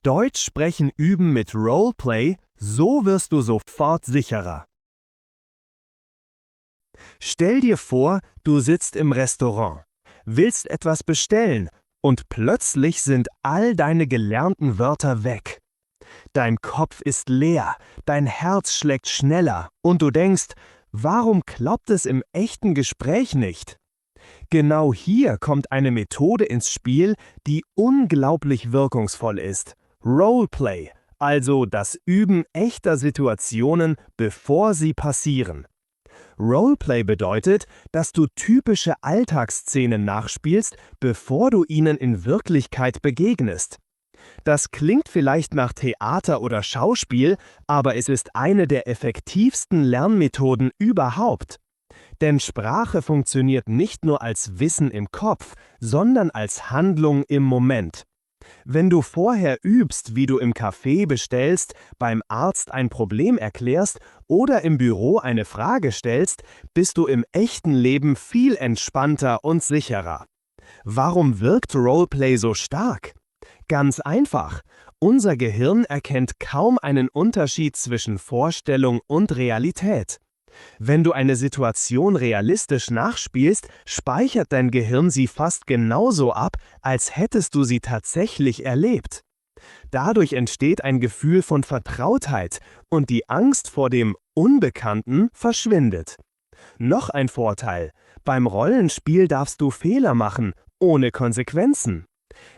Deutsch sprechen üben mit Roleplay, so wirst du sofort sicherer. Stell dir vor, du sitzt im Restaurant, willst etwas bestellen und plötzlich sind all deine gelernten Wörter weg. Dein Kopf ist leer, dein Herz schlägt schneller und du denkst, warum klappt es im echten Gespräch nicht? Genau hier kommt eine Methode ins Spiel, die unglaublich wirkungsvoll ist. Roleplay, also das Üben echter Situationen, bevor sie passieren. Roleplay bedeutet, dass du typische Alltagsszenen nachspielst, bevor du ihnen in Wirklichkeit begegnest. Das klingt vielleicht nach Theater oder Schauspiel, aber es ist eine der effektivsten Lernmethoden überhaupt. Denn Sprache funktioniert nicht nur als Wissen im Kopf, sondern als Handlung im Moment. Wenn du vorher übst, wie du im Café bestellst, beim Arzt ein Problem erklärst oder im Büro eine Frage stellst, bist du im echten Leben viel entspannter und sicherer. Warum wirkt Roleplay so stark? Ganz einfach. Unser Gehirn erkennt kaum einen Unterschied zwischen Vorstellung und Realität. Wenn du eine Situation realistisch nachspielst, speichert dein Gehirn sie fast genauso ab, als hättest du sie tatsächlich erlebt. Dadurch entsteht ein Gefühl von Vertrautheit und die Angst vor dem Unbekannten verschwindet. Noch ein Vorteil: Beim Rollenspiel darfst du Fehler machen, ohne Konsequenzen.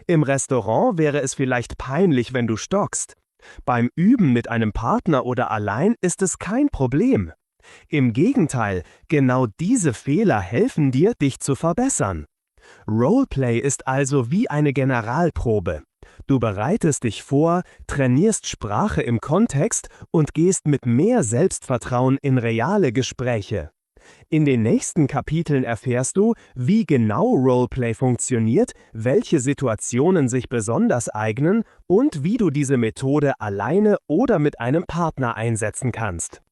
Im Restaurant wäre es vielleicht peinlich, wenn du stockst. Beim Üben mit einem Partner oder allein ist es kein Problem. Im Gegenteil, genau diese Fehler helfen dir, dich zu verbessern. Roleplay ist also wie eine Generalprobe. Du bereitest dich vor, trainierst Sprache im Kontext und gehst mit mehr Selbstvertrauen in reale Gespräche. In den nächsten Kapiteln erfährst du, wie genau Roleplay funktioniert, welche Situationen sich besonders eignen und wie du diese Methode alleine oder mit einem Partner einsetzen kannst.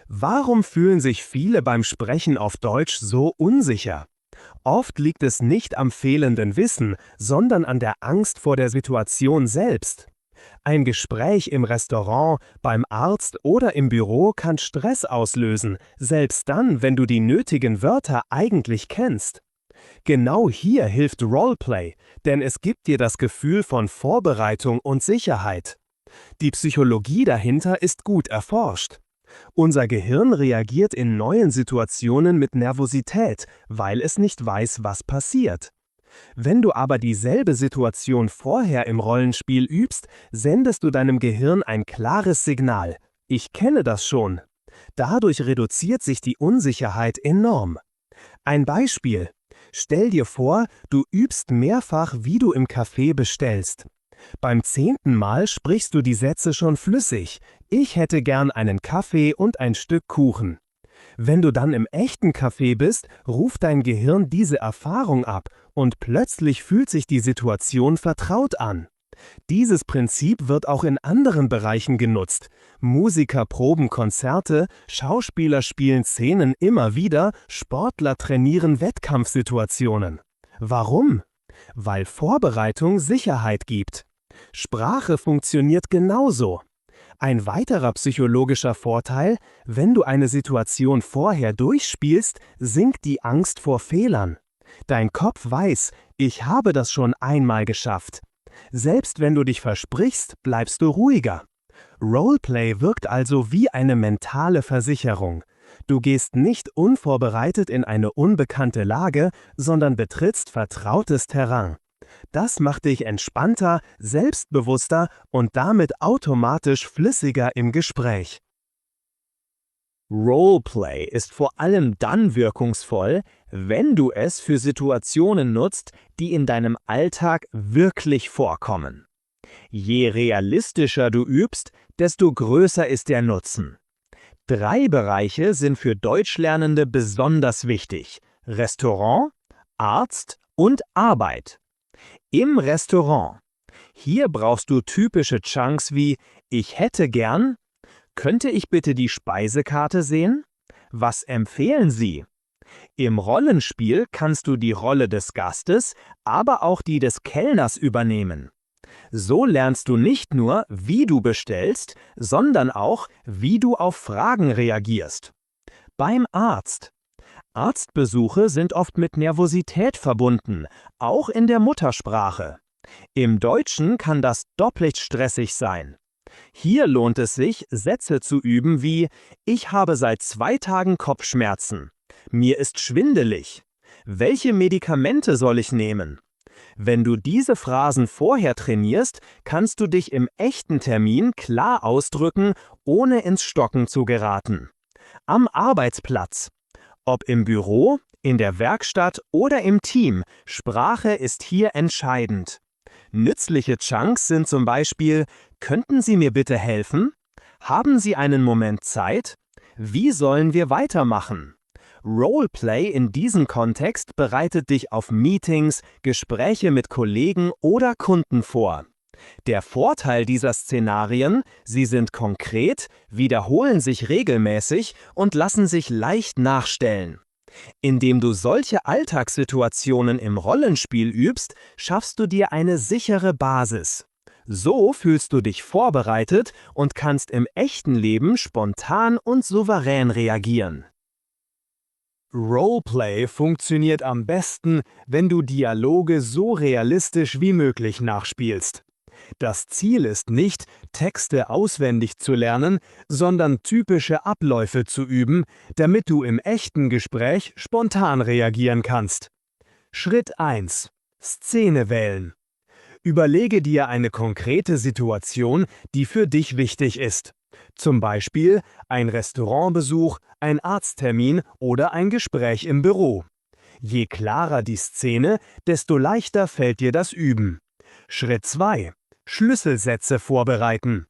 Warum fühlen sich viele beim Sprechen auf Deutsch so unsicher? Oft liegt es nicht am fehlenden Wissen, sondern an der Angst vor der Situation selbst. Ein Gespräch im Restaurant, beim Arzt oder im Büro kann Stress auslösen, selbst dann, wenn du die nötigen Wörter eigentlich kennst. Genau hier hilft Roleplay, denn es gibt dir das Gefühl von Vorbereitung und Sicherheit. Die Psychologie dahinter ist gut erforscht. Unser Gehirn reagiert in neuen Situationen mit Nervosität, weil es nicht weiß, was passiert. Wenn du aber dieselbe Situation vorher im Rollenspiel übst, sendest du deinem Gehirn ein klares Signal: Ich kenne das schon. Dadurch reduziert sich die Unsicherheit enorm. Ein Beispiel: Stell dir vor, du übst mehrfach, wie du im Café bestellst. Beim 10. Mal sprichst du die Sätze schon flüssig: Ich hätte gern einen Kaffee und ein Stück Kuchen. Wenn du dann im echten Café bist, ruft dein Gehirn diese Erfahrung ab und plötzlich fühlt sich die Situation vertraut an. Dieses Prinzip wird auch in anderen Bereichen genutzt. Musiker proben Konzerte, Schauspieler spielen Szenen immer wieder, Sportler trainieren Wettkampfsituationen. Warum? Weil Vorbereitung Sicherheit gibt. Sprache funktioniert genauso. Ein weiterer psychologischer Vorteil: Wenn du eine Situation vorher durchspielst, sinkt die Angst vor Fehlern. Dein Kopf weiß, ich habe das schon einmal geschafft. Selbst wenn du dich versprichst, bleibst du ruhiger. Roleplay wirkt also wie eine mentale Versicherung. Du gehst nicht unvorbereitet in eine unbekannte Lage, sondern betrittst vertrautes Terrain. Das macht dich entspannter, selbstbewusster und damit automatisch flüssiger im Gespräch. Roleplay ist vor allem dann wirkungsvoll, wenn du es für Situationen nutzt, die in deinem Alltag wirklich vorkommen. Je realistischer du übst, desto größer ist der Nutzen. 3 Bereiche sind für Deutschlernende besonders wichtig: Restaurant, Arzt und Arbeit. Im Restaurant. Hier brauchst du typische Chunks wie: Ich hätte gern, könnte ich bitte die Speisekarte sehen? Was empfehlen Sie? Im Rollenspiel kannst du die Rolle des Gastes, aber auch die des Kellners übernehmen. So lernst du nicht nur, wie du bestellst, sondern auch, wie du auf Fragen reagierst. Beim Arzt. Arztbesuche sind oft mit Nervosität verbunden, auch in der Muttersprache. Im Deutschen kann das doppelt stressig sein. Hier lohnt es sich, Sätze zu üben wie: Ich habe seit 2 Tagen Kopfschmerzen. Mir ist schwindelig. Welche Medikamente soll ich nehmen? Wenn du diese Phrasen vorher trainierst, kannst du dich im echten Termin klar ausdrücken, ohne ins Stocken zu geraten. Am Arbeitsplatz. Ob im Büro, in der Werkstatt oder im Team, Sprache ist hier entscheidend. Nützliche Chunks sind zum Beispiel: Könnten Sie mir bitte helfen? Haben Sie einen Moment Zeit? Wie sollen wir weitermachen? Roleplay in diesem Kontext bereitet dich auf Meetings, Gespräche mit Kollegen oder Kunden vor. Der Vorteil dieser Szenarien: Sie sind konkret, wiederholen sich regelmäßig und lassen sich leicht nachstellen. Indem du solche Alltagssituationen im Rollenspiel übst, schaffst du dir eine sichere Basis. So fühlst du dich vorbereitet und kannst im echten Leben spontan und souverän reagieren. Roleplay funktioniert am besten, wenn du Dialoge so realistisch wie möglich nachspielst. Das Ziel ist nicht, Texte auswendig zu lernen, sondern typische Abläufe zu üben, damit du im echten Gespräch spontan reagieren kannst. Schritt 1: Szene wählen. Überlege dir eine konkrete Situation, die für dich wichtig ist. Zum Beispiel ein Restaurantbesuch, ein Arzttermin oder ein Gespräch im Büro. Je klarer die Szene, desto leichter fällt dir das Üben. Schritt 2: Schlüsselsätze vorbereiten.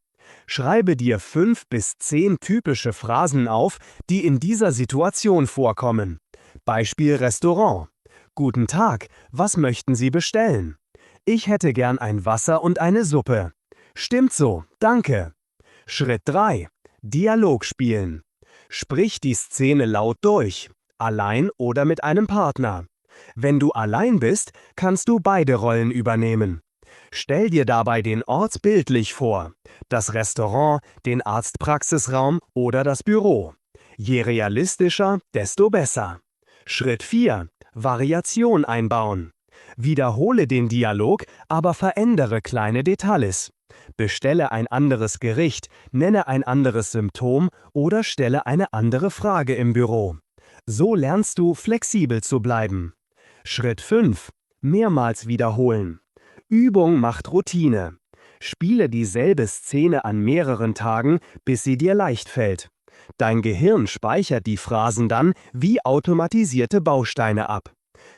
Schreibe dir 5 bis 10 typische Phrasen auf, die in dieser Situation vorkommen. Beispiel Restaurant: Guten Tag, was möchten Sie bestellen? Ich hätte gern ein Wasser und eine Suppe. Stimmt so, danke. Schritt 3: Dialog spielen. Sprich die Szene laut durch, allein oder mit einem Partner. Wenn du allein bist, kannst du beide Rollen übernehmen. Stell dir dabei den Ort bildlich vor: das Restaurant, den Arztpraxisraum oder das Büro. Je realistischer, desto besser. Schritt 4: Variation einbauen. Wiederhole den Dialog, aber verändere kleine Details. Bestelle ein anderes Gericht, nenne ein anderes Symptom oder stelle eine andere Frage im Büro. So lernst du, flexibel zu bleiben. Schritt 5: Mehrmals wiederholen. Übung macht Routine. Spiele dieselbe Szene an mehreren Tagen, bis sie dir leicht fällt. Dein Gehirn speichert die Phrasen dann wie automatisierte Bausteine ab.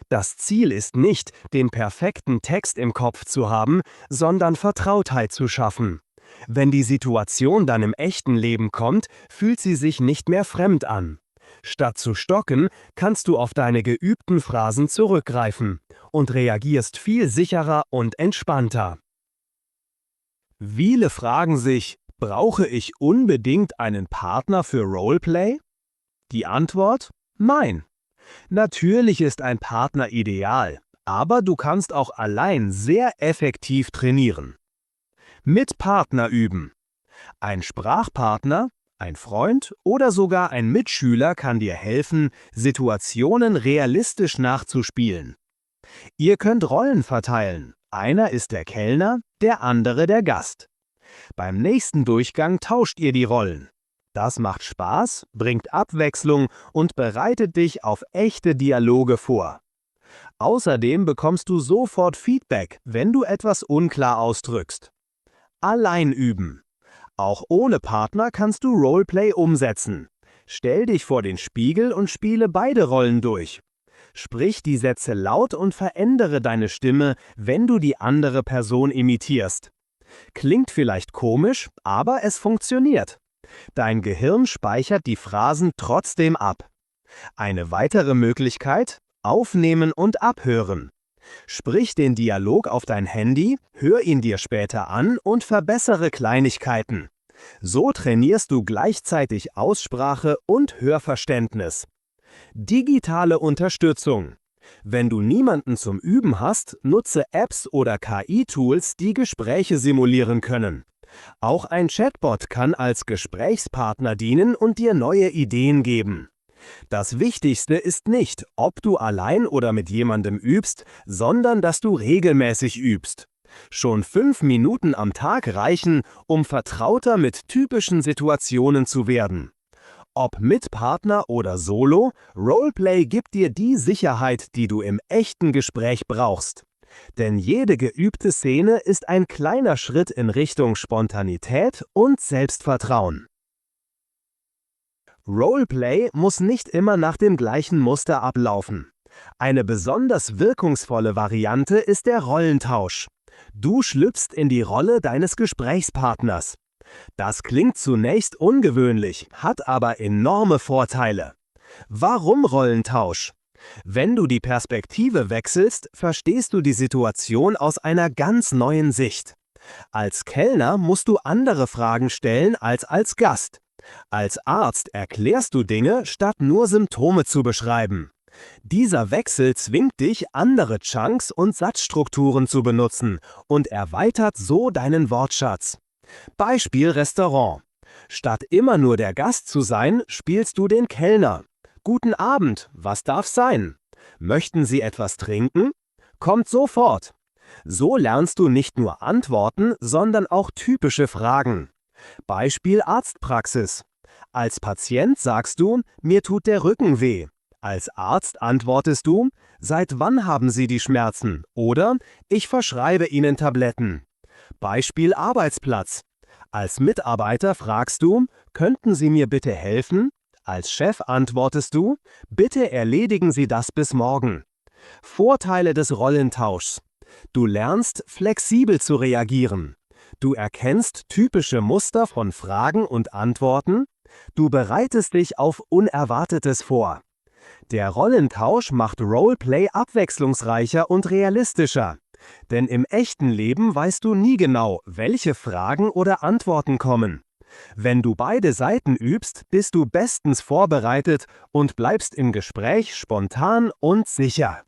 Das Ziel ist nicht, den perfekten Text im Kopf zu haben, sondern Vertrautheit zu schaffen. Wenn die Situation dann im echten Leben kommt, fühlt sie sich nicht mehr fremd an. Statt zu stocken, kannst du auf deine geübten Phrasen zurückgreifen und reagierst viel sicherer und entspannter. Viele fragen sich: Brauche ich unbedingt einen Partner für Roleplay? Die Antwort: Nein. Natürlich ist ein Partner ideal, aber du kannst auch allein sehr effektiv trainieren. Mit Partner üben. Ein Sprachpartner, ein Freund oder sogar ein Mitschüler kann dir helfen, Situationen realistisch nachzuspielen. Ihr könnt Rollen verteilen. Einer ist der Kellner, der andere der Gast. Beim nächsten Durchgang tauscht ihr die Rollen. Das macht Spaß, bringt Abwechslung und bereitet dich auf echte Dialoge vor. Außerdem bekommst du sofort Feedback, wenn du etwas unklar ausdrückst. Allein üben. Auch ohne Partner kannst du Roleplay umsetzen. Stell dich vor den Spiegel und spiele beide Rollen durch. Sprich die Sätze laut und verändere deine Stimme, wenn du die andere Person imitierst. Klingt vielleicht komisch, aber es funktioniert. Dein Gehirn speichert die Phrasen trotzdem ab. Eine weitere Möglichkeit: Aufnehmen und abhören. Sprich den Dialog auf dein Handy, hör ihn dir später an und verbessere Kleinigkeiten. So trainierst du gleichzeitig Aussprache und Hörverständnis. Digitale Unterstützung. Wenn du niemanden zum Üben hast, nutze Apps oder KI-Tools, die Gespräche simulieren können. Auch ein Chatbot kann als Gesprächspartner dienen und dir neue Ideen geben. Das Wichtigste ist nicht, ob du allein oder mit jemandem übst, sondern dass du regelmäßig übst. Schon 5 Minuten am Tag reichen, um vertrauter mit typischen Situationen zu werden. Ob mit Partner oder solo, Roleplay gibt dir die Sicherheit, die du im echten Gespräch brauchst. Denn jede geübte Szene ist ein kleiner Schritt in Richtung Spontanität und Selbstvertrauen. Roleplay muss nicht immer nach dem gleichen Muster ablaufen. Eine besonders wirkungsvolle Variante ist der Rollentausch. Du schlüpfst in die Rolle deines Gesprächspartners. Das klingt zunächst ungewöhnlich, hat aber enorme Vorteile. Warum Rollentausch? Wenn du die Perspektive wechselst, verstehst du die Situation aus einer ganz neuen Sicht. Als Kellner musst du andere Fragen stellen als Gast. Als Arzt erklärst du Dinge, statt nur Symptome zu beschreiben. Dieser Wechsel zwingt dich, andere Chunks und Satzstrukturen zu benutzen und erweitert so deinen Wortschatz. Beispiel Restaurant. Statt immer nur der Gast zu sein, spielst du den Kellner. Guten Abend, was darf sein? Möchten Sie etwas trinken? Kommt sofort. So lernst du nicht nur Antworten, sondern auch typische Fragen. Beispiel Arztpraxis. Als Patient sagst du, mir tut der Rücken weh. Als Arzt antwortest du, seit wann haben Sie die Schmerzen? Oder ich verschreibe Ihnen Tabletten. Beispiel Arbeitsplatz. Als Mitarbeiter fragst du, könnten Sie mir bitte helfen? Als Chef antwortest du, bitte erledigen Sie das bis morgen. Vorteile des Rollentauschs. Du lernst, flexibel zu reagieren. Du erkennst typische Muster von Fragen und Antworten. Du bereitest dich auf Unerwartetes vor. Der Rollentausch macht Roleplay abwechslungsreicher und realistischer. Denn im echten Leben weißt du nie genau, welche Fragen oder Antworten kommen. Wenn du beide Seiten übst, bist du bestens vorbereitet und bleibst im Gespräch spontan und sicher.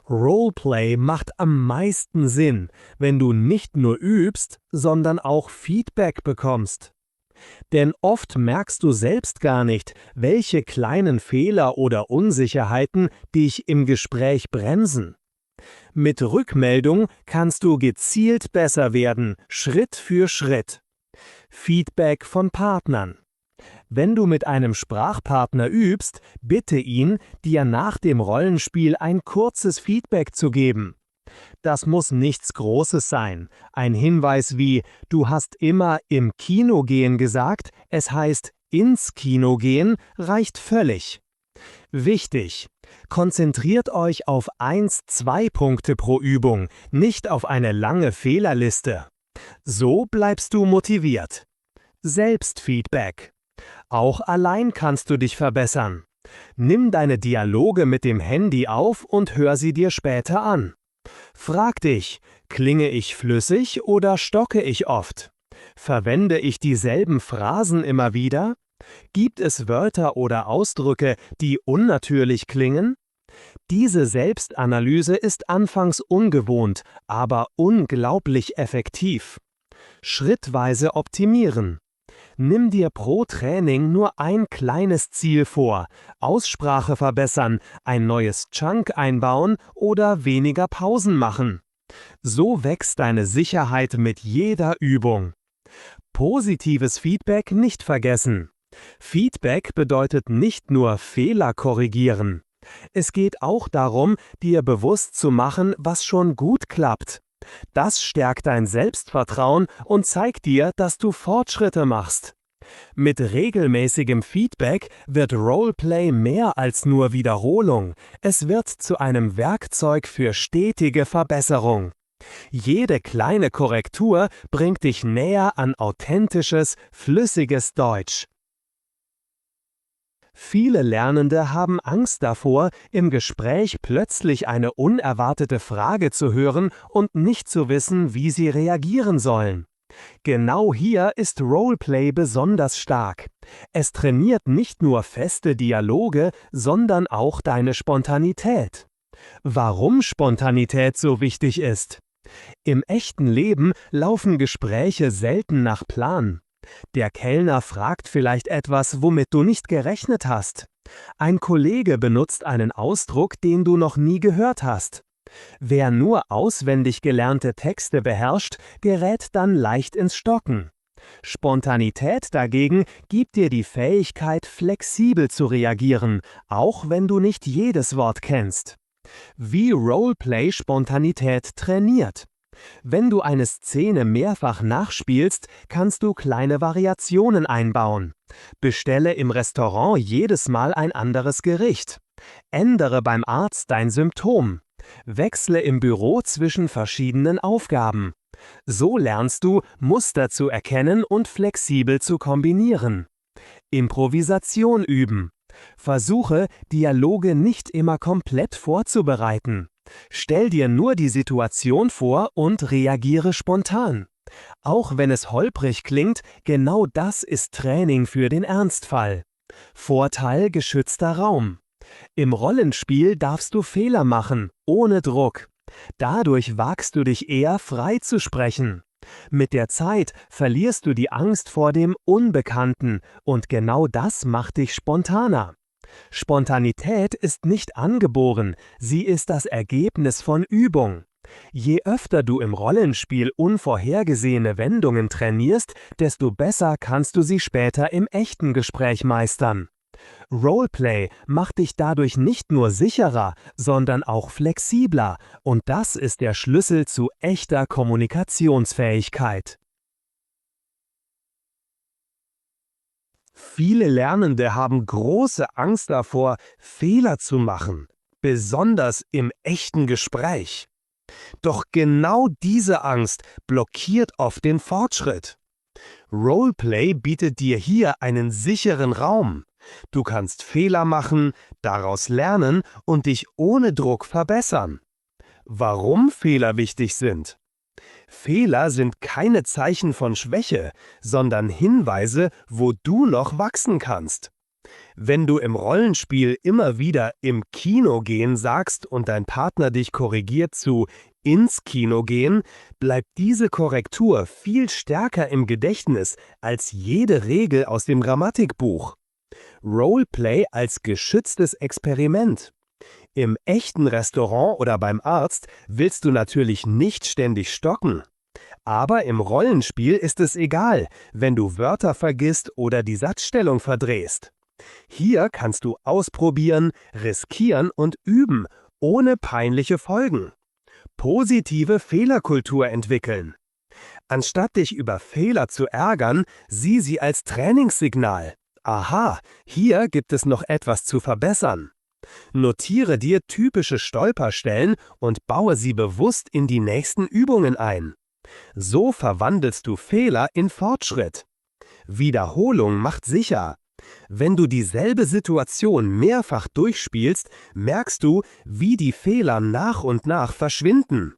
Roleplay macht am meisten Sinn, wenn du nicht nur übst, sondern auch Feedback bekommst. Denn oft merkst du selbst gar nicht, welche kleinen Fehler oder Unsicherheiten dich im Gespräch bremsen. Mit Rückmeldung kannst du gezielt besser werden, Schritt für Schritt. Feedback von Partnern. Wenn du mit einem Sprachpartner übst, bitte ihn, dir nach dem Rollenspiel ein kurzes Feedback zu geben. Das muss nichts Großes sein. Ein Hinweis wie, du hast immer im Kino gehen gesagt, es heißt ins Kino gehen, reicht völlig. Wichtig: Konzentriert euch auf 1-2 Punkte pro Übung, nicht auf eine lange Fehlerliste. So bleibst du motiviert. Selbstfeedback. Auch allein kannst du dich verbessern. Nimm deine Dialoge mit dem Handy auf und hör sie dir später an. Frag dich, klinge ich flüssig oder stocke ich oft? Verwende ich dieselben Phrasen immer wieder? Gibt es Wörter oder Ausdrücke, die unnatürlich klingen? Diese Selbstanalyse ist anfangs ungewohnt, aber unglaublich effektiv. Schrittweise optimieren. Nimm dir pro Training nur ein kleines Ziel vor: Aussprache verbessern, ein neues Chunk einbauen oder weniger Pausen machen. So wächst deine Sicherheit mit jeder Übung. Positives Feedback nicht vergessen. Feedback bedeutet nicht nur Fehler korrigieren. Es geht auch darum, dir bewusst zu machen, was schon gut klappt. Das stärkt dein Selbstvertrauen und zeigt dir, dass du Fortschritte machst. Mit regelmäßigem Feedback wird Roleplay mehr als nur Wiederholung. Es wird zu einem Werkzeug für stetige Verbesserung. Jede kleine Korrektur bringt dich näher an authentisches, flüssiges Deutsch. Viele Lernende haben Angst davor, im Gespräch plötzlich eine unerwartete Frage zu hören und nicht zu wissen, wie sie reagieren sollen. Genau hier ist Roleplay besonders stark. Es trainiert nicht nur feste Dialoge, sondern auch deine Spontanität. Warum Spontanität so wichtig ist? Im echten Leben laufen Gespräche selten nach Plan. Der Kellner fragt vielleicht etwas, womit du nicht gerechnet hast. Ein Kollege benutzt einen Ausdruck, den du noch nie gehört hast. Wer nur auswendig gelernte Texte beherrscht, gerät dann leicht ins Stocken. Spontanität dagegen gibt dir die Fähigkeit, flexibel zu reagieren, auch wenn du nicht jedes Wort kennst. Wie Roleplay Spontanität trainiert. Wenn du eine Szene mehrfach nachspielst, kannst du kleine Variationen einbauen. Bestelle im Restaurant jedes Mal ein anderes Gericht. Ändere beim Arzt dein Symptom. Wechsle im Büro zwischen verschiedenen Aufgaben. So lernst du, Muster zu erkennen und flexibel zu kombinieren. Improvisation üben. Versuche, Dialoge nicht immer komplett vorzubereiten. Stell dir nur die Situation vor und reagiere spontan. Auch wenn es holprig klingt, genau das ist Training für den Ernstfall. Vorteil: geschützter Raum. Im Rollenspiel darfst du Fehler machen, ohne Druck. Dadurch wagst du dich eher, frei zu sprechen. Mit der Zeit verlierst du die Angst vor dem Unbekannten und genau das macht dich spontaner. Spontanität ist nicht angeboren, sie ist das Ergebnis von Übung. Je öfter du im Rollenspiel unvorhergesehene Wendungen trainierst, desto besser kannst du sie später im echten Gespräch meistern. Roleplay macht dich dadurch nicht nur sicherer, sondern auch flexibler, und das ist der Schlüssel zu echter Kommunikationsfähigkeit. Viele Lernende haben große Angst davor, Fehler zu machen, besonders im echten Gespräch. Doch genau diese Angst blockiert oft den Fortschritt. Roleplay bietet dir hier einen sicheren Raum. Du kannst Fehler machen, daraus lernen und dich ohne Druck verbessern. Warum Fehler wichtig sind? Fehler sind keine Zeichen von Schwäche, sondern Hinweise, wo du noch wachsen kannst. Wenn du im Rollenspiel immer wieder im Kino gehen sagst und dein Partner dich korrigiert zu ins Kino gehen, bleibt diese Korrektur viel stärker im Gedächtnis als jede Regel aus dem Grammatikbuch. Roleplay als geschütztes Experiment. Im echten Restaurant oder beim Arzt willst du natürlich nicht ständig stocken. Aber im Rollenspiel ist es egal, wenn du Wörter vergisst oder die Satzstellung verdrehst. Hier kannst du ausprobieren, riskieren und üben, ohne peinliche Folgen. Positive Fehlerkultur entwickeln. Anstatt dich über Fehler zu ärgern, sieh sie als Trainingssignal. Aha, hier gibt es noch etwas zu verbessern. Notiere dir typische Stolperstellen und baue sie bewusst in die nächsten Übungen ein. So verwandelst du Fehler in Fortschritt. Wiederholung macht sicher. Wenn du dieselbe Situation mehrfach durchspielst, merkst du, wie die Fehler nach und nach verschwinden.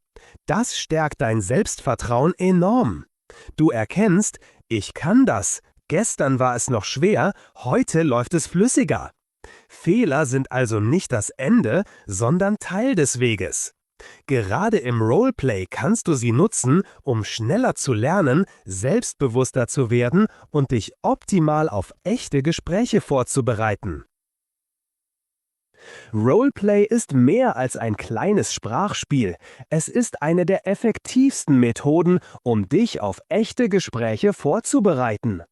Das stärkt dein Selbstvertrauen enorm. Du erkennst, ich kann das. Gestern war es noch schwer, heute läuft es flüssiger. Fehler sind also nicht das Ende, sondern Teil des Weges. Gerade im Roleplay kannst du sie nutzen, um schneller zu lernen, selbstbewusster zu werden und dich optimal auf echte Gespräche vorzubereiten. Roleplay ist mehr als ein kleines Sprachspiel. Es ist eine der effektivsten Methoden, um dich auf echte Gespräche vorzubereiten.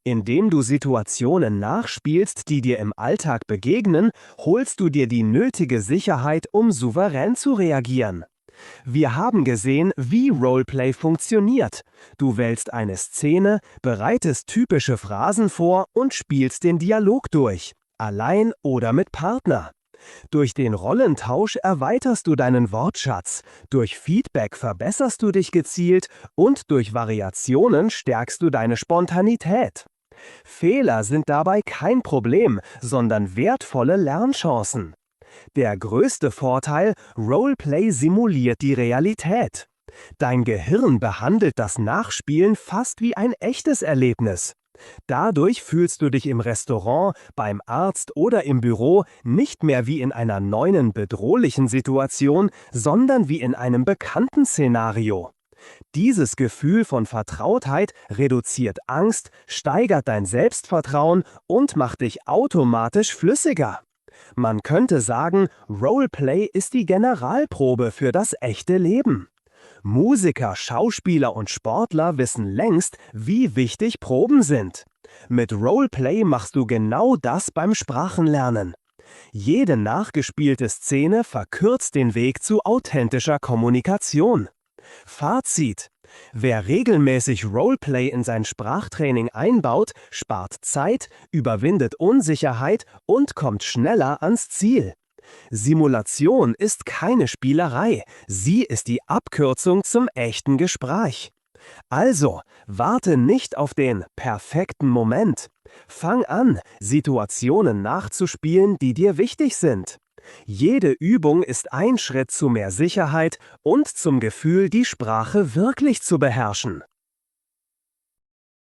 Indem du Situationen nachspielst, die dir im Alltag begegnen, holst du dir die nötige Sicherheit, um souverän zu reagieren. Wir haben gesehen, wie Roleplay funktioniert. Du wählst eine Szene, bereitest typische Phrasen vor und spielst den Dialog durch, allein oder mit Partner. Durch den Rollentausch erweiterst du deinen Wortschatz, durch Feedback verbesserst du dich gezielt und durch Variationen stärkst du deine Spontanität. Fehler sind dabei kein Problem, sondern wertvolle Lernchancen. Der größte Vorteil: Roleplay simuliert die Realität. Dein Gehirn behandelt das Nachspielen fast wie ein echtes Erlebnis. Dadurch fühlst du dich im Restaurant, beim Arzt oder im Büro nicht mehr wie in einer neuen bedrohlichen Situation, sondern wie in einem bekannten Szenario. Dieses Gefühl von Vertrautheit reduziert Angst, steigert dein Selbstvertrauen und macht dich automatisch flüssiger. Man könnte sagen, Roleplay ist die Generalprobe für das echte Leben. Musiker, Schauspieler und Sportler wissen längst, wie wichtig Proben sind. Mit Roleplay machst du genau das beim Sprachenlernen. Jede nachgespielte Szene verkürzt den Weg zu authentischer Kommunikation. Fazit: Wer regelmäßig Roleplay in sein Sprachtraining einbaut, spart Zeit, überwindet Unsicherheit und kommt schneller ans Ziel. Simulation ist keine Spielerei, sie ist die Abkürzung zum echten Gespräch. Also, warte nicht auf den perfekten Moment. Fang an, Situationen nachzuspielen, die dir wichtig sind. Jede Übung ist ein Schritt zu mehr Sicherheit und zum Gefühl, die Sprache wirklich zu beherrschen.